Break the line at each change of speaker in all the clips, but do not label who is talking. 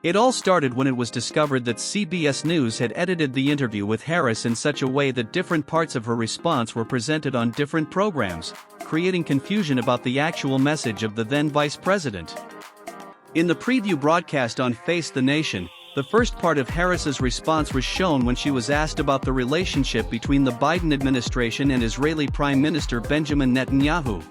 It all started when it was discovered that CBS News had edited the interview with Harris in such a way that different parts of her response were presented on different programs, creating confusion about the actual message of the then vice president. In the preview broadcast on Face the Nation, the first part of Harris's response was shown when she was asked about the relationship between the Biden administration and Israeli Prime Minister Benjamin Netanyahu.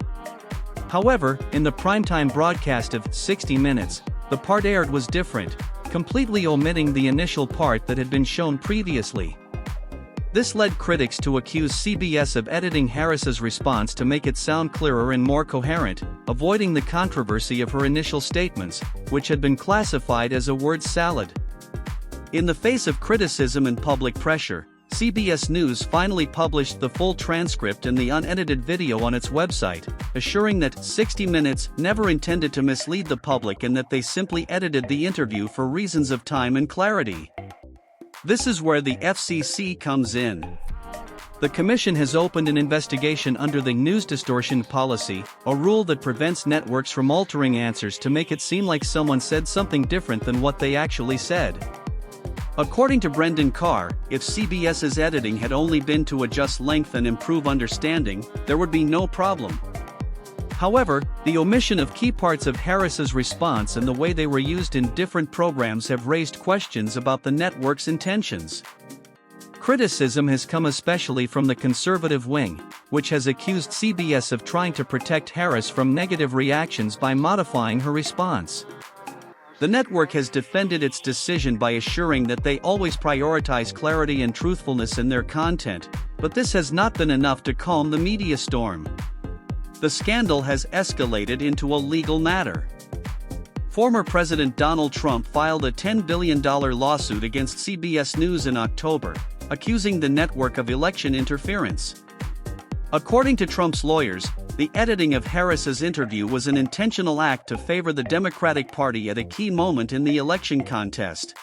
However, in the primetime broadcast of 60 Minutes, the part aired was different, completely omitting the initial part that had been shown previously. This led critics to accuse CBS of editing Harris's response to make it sound clearer and more coherent, avoiding the controversy of her initial statements, which had been classified as a word salad. In the face of criticism and public pressure, CBS News finally published the full transcript and the unedited video on its website, assuring that 60 Minutes never intended to mislead the public and that they simply edited the interview for reasons of time and clarity. This is where the FCC comes in. The Commission has opened an investigation under the news distortion policy, a rule that prevents networks from altering answers to make it seem like someone said something different than what they actually said. According to Brendan Carr, if CBS's editing had only been to adjust length and improve understanding, there would be no problem. However, the omission of key parts of Harris's response and the way they were used in different programs have raised questions about the network's intentions. Criticism has come especially from the conservative wing, which has accused CBS of trying to protect Harris from negative reactions by modifying her response. The network has defended its decision by assuring that they always prioritize clarity and truthfulness in their content, but this has not been enough to calm the media storm. The scandal has escalated into a legal matter. Former President Donald Trump filed a $10 billion lawsuit against CBS News in October, accusing the network of election interference. According to Trump's lawyers, the editing of Harris's interview was an intentional act to favor the Democratic Party at a key moment in the election contest.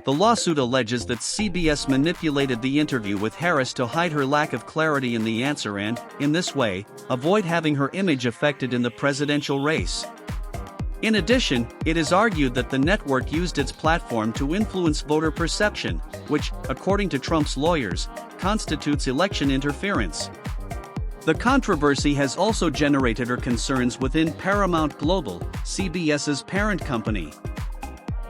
The lawsuit alleges that CBS manipulated the interview with Harris to hide her lack of clarity in the answer and, in this way, avoid having her image affected in the presidential race. In addition, it is argued that the network used its platform to influence voter perception, which, according to Trump's lawyers, constitutes election interference. The controversy has also generated concerns within Paramount Global, CBS's parent company.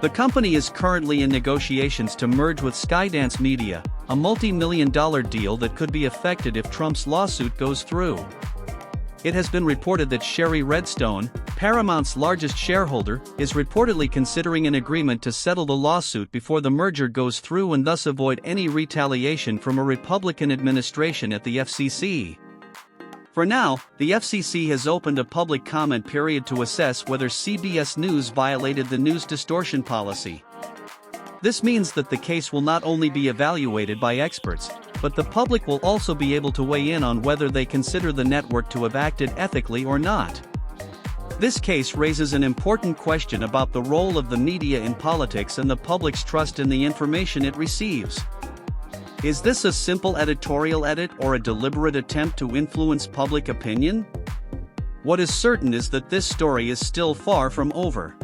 The company is currently in negotiations to merge with Skydance Media, a multi-million-dollar deal that could be affected if Trump's lawsuit goes through. It has been reported that Sherry Redstone, Paramount's largest shareholder, is reportedly considering an agreement to settle the lawsuit before the merger goes through and thus avoid any retaliation from a Republican administration at the FCC. For now, the FCC has opened a public comment period to assess whether CBS News violated the news distortion policy. This means that the case will not only be evaluated by experts, but the public will also be able to weigh in on whether they consider the network to have acted ethically or not. This case raises an important question about the role of the media in politics and the public's trust in the information it receives. Is this a simple editorial edit or a deliberate attempt to influence public opinion? What is certain is that this story is still far from over.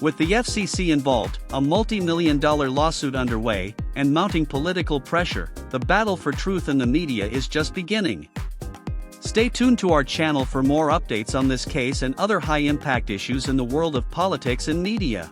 With the FCC involved, a multi-million-dollar lawsuit underway, and mounting political pressure, the battle for truth in the media is just beginning. Stay tuned to our channel for more updates on this case and other high-impact issues in the world of politics and media.